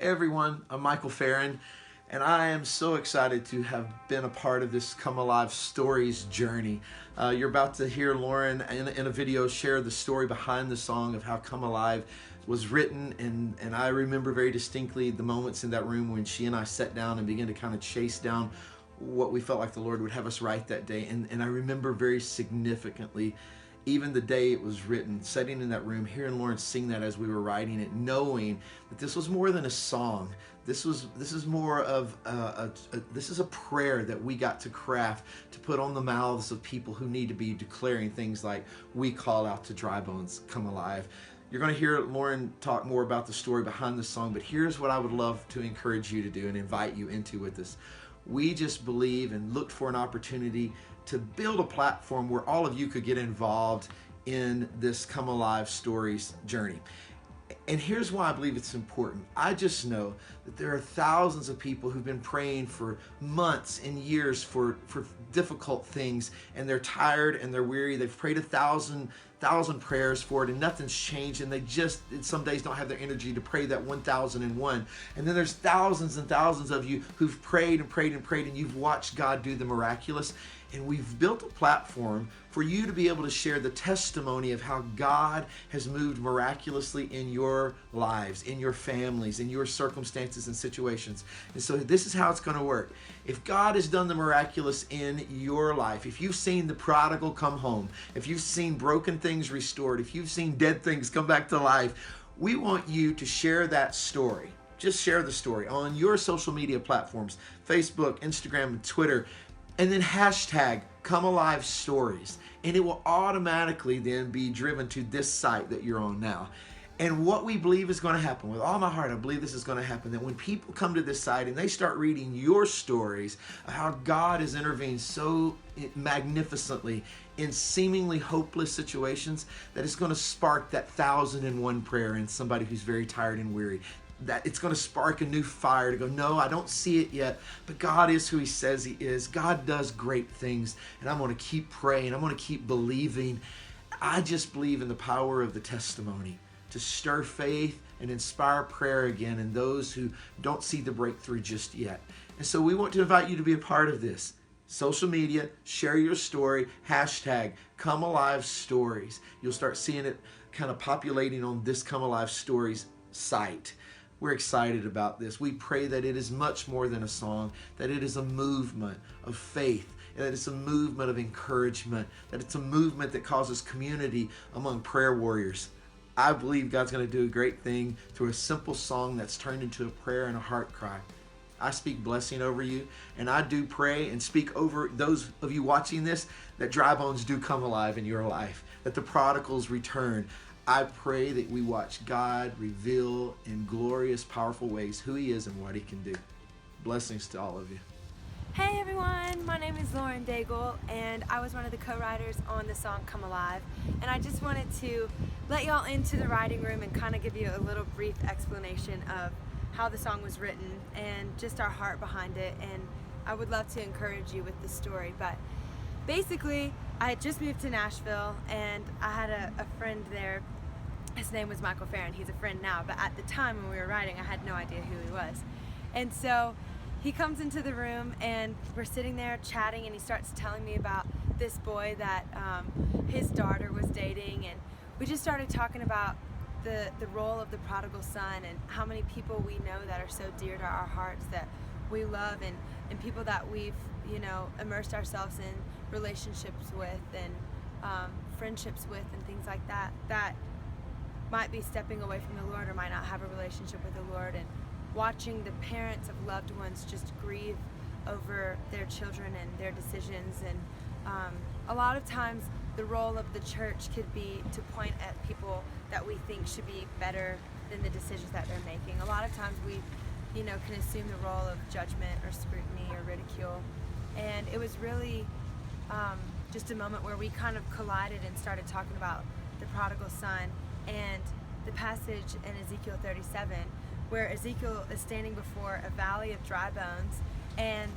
Hey everyone, I'm Michael Farron, and I am so excited to have been a part of this Come Alive Stories journey. You're about to hear Lauren in a video share the story behind the song of how Come Alive was written, and I remember very distinctly the moments in that room when she and I sat down and began to kind of chase down what we felt like the Lord would have us write that day. And I remember very significantly even the day it was written, sitting in that room, hearing Lauren sing that as we were writing it, knowing that this was more than a song. This is more of this is a prayer that we got to craft to put on the mouths of people who need to be declaring things like, "We call out to dry bones, come alive." You're going to hear Lauren talk more about the story behind the song, but here's what I would love to encourage you to do and invite you into with this. We just believe and looked for an opportunity to build a platform where all of you could get involved in this Come Alive Stories journey. And here's why I believe it's important. I just know that there are thousands of people who've been praying for months and years for difficult things, and they're tired and they're weary. They've prayed a thousand prayers for it, and nothing's changed, and they just some days don't have their energy to pray that 1001. And then there's thousands and thousands of you who've prayed and prayed and prayed, and you've watched God do the miraculous. And we've built a platform for you to be able to share the testimony of how God has moved miraculously in your lives, in your families, in your circumstances and situations. And so this is how it's going to work. If God has done the miraculous in your life, if you've seen the prodigal come home, if you've seen broken things restored, if you've seen dead things come back to life, we want you to share that story. Just share the story on your social media platforms, Facebook, Instagram, and Twitter. And then hashtag Come Alive Stories. And it will automatically then be driven to this site that you're on now. And what we believe is going to happen, with all my heart, I believe this is going to happen, that when people come to this site and they start reading your stories of how God has intervened so magnificently in seemingly hopeless situations, that it's going to spark that 1001 prayer in somebody who's very tired and weary. That it's going to spark a new fire to go, no, I don't see it yet, but God is who he says he is. God does great things, and I'm going to keep praying. I'm going to keep believing. I just believe in the power of the testimony to stir faith and inspire prayer again in those who don't see the breakthrough just yet. And so we want to invite you to be a part of this. Social media, share your story, hashtag Come Alive Stories. You'll start seeing it kind of populating on this Come Alive Stories site. We're excited about this. We pray that it is much more than a song, that it is a movement of faith, that it's a movement of encouragement, that it's a movement that causes community among prayer warriors. I believe God's going to do a great thing through a simple song that's turned into a prayer and a heart cry. I speak blessing over you, and I do pray and speak over those of you watching this, that dry bones do come alive in your life, that the prodigals return. I pray that we watch God reveal in glorious, powerful ways who he is and what he can do. Blessings to all of you. Hey everyone, my name is Lauren Daigle, and I was one of the co-writers on the song Come Alive. And I just wanted to let y'all into the writing room and kind of give you a little brief explanation of how the song was written and just our heart behind it. And I would love to encourage you with the story. But basically, I had just moved to Nashville, and I had a friend there. His name was Michael Farron. He's a friend now, but at the time when we were writing, I had no idea who he was. And so he comes into the room, and we're sitting there chatting, and he starts telling me about this boy that his daughter was dating, and we just started talking about the role of the prodigal son and how many people we know that are so dear to our hearts that we love, and people that we've immersed ourselves in relationships with and friendships with and things like that might be stepping away from the Lord or might not have a relationship with the Lord, and watching the parents of loved ones just grieve over their children and their decisions. And a lot of times the role of the church could be to point at people that we think should be better than the decisions that they're making. A lot of times we can assume the role of judgment or scrutiny or ridicule. And it was really just a moment where we kind of collided and started talking about the prodigal son and the passage in Ezekiel 37 where Ezekiel is standing before a valley of dry bones, and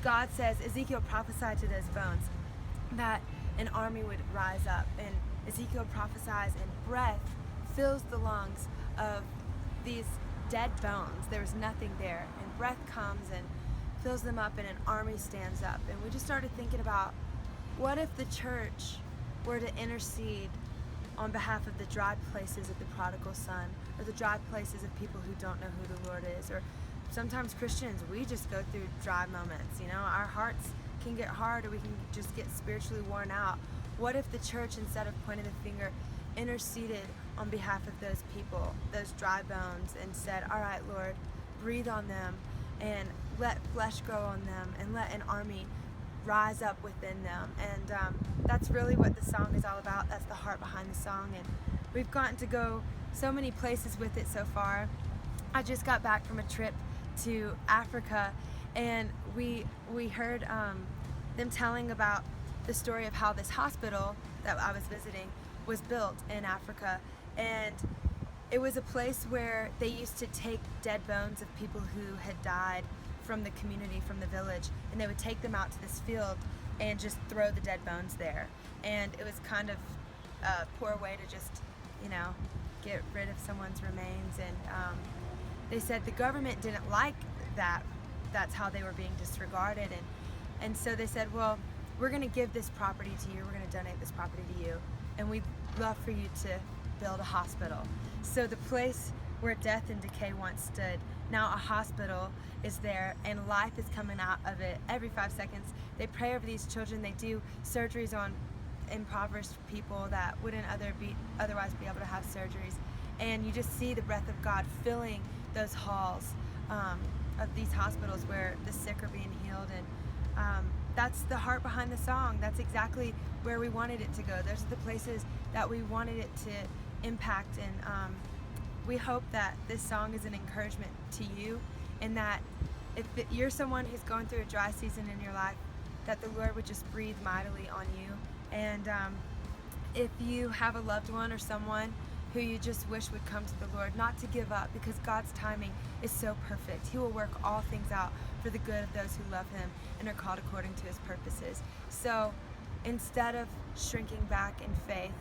God says, Ezekiel, prophesied to those bones that an army would rise up. And Ezekiel prophesies, and breath fills the lungs of these dead bones. There was nothing there. And breath comes and fills them up, and an army stands up. And we just started thinking about, what if the church were to intercede on behalf of the dry places of the prodigal son, or the dry places of people who don't know who the Lord is? Or sometimes Christians, we just go through dry moments. You know, our hearts can get hard, or we can just get spiritually worn out. What if the church, instead of pointing the finger, interceded on behalf of those people, those dry bones, and said, all right, Lord, breathe on them and let flesh grow on them and let an army rise up within them. And that's really what the song is all about. That's the heart behind the song, and we've gotten to go so many places with it so far. I just got back from a trip to Africa, and we heard them telling about the story of how this hospital that I was visiting was built in Africa. And it was a place where they used to take dead bones of people who had died from the community, from the village, and they would take them out to this field and just throw the dead bones there. And it was kind of a poor way to just, you know, get rid of someone's remains. And they said the government didn't like that. That's how they were being disregarded. And so they said, well, we're going to give this property to you. We're going to donate this property to you, and we'd love for you to build a hospital. So the place where death and decay once stood, now a hospital is there, and life is coming out of it every 5 seconds. They pray over these children. They do surgeries on impoverished people that wouldn't otherwise be able to have surgeries. And you just see the breath of God filling those halls of these hospitals where the sick are being healed. And that's the heart behind the song. That's exactly where we wanted it to go. Those are the places that we wanted it to impact. And we hope that this song is an encouragement to you, and that if you're someone who's going through a dry season in your life, that the Lord would just breathe mightily on you. And if you have a loved one or someone who you just wish would come to the Lord, not to give up, because God's timing is so perfect. He will work all things out for the good of those who love Him and are called according to His purposes. So instead of shrinking back in faith,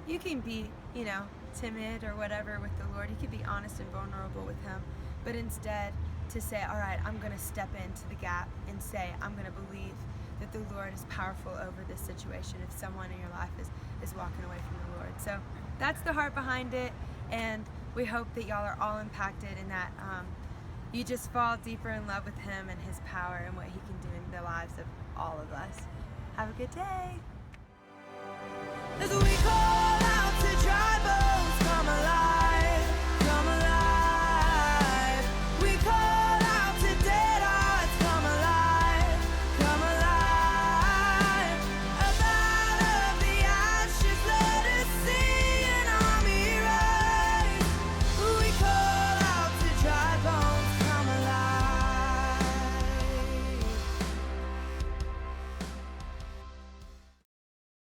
you can be, you know, timid or whatever with the Lord. You can be honest and vulnerable with Him, but instead to say, all right, I'm going to step into the gap and say, I'm going to believe that the Lord is powerful over this situation if someone in your life is walking away from the Lord. So that's the heart behind it, and we hope that y'all are all impacted, and that you just fall deeper in love with Him and His power and what He can do in the lives of all of us. Have a good day. As we call out to dry bones.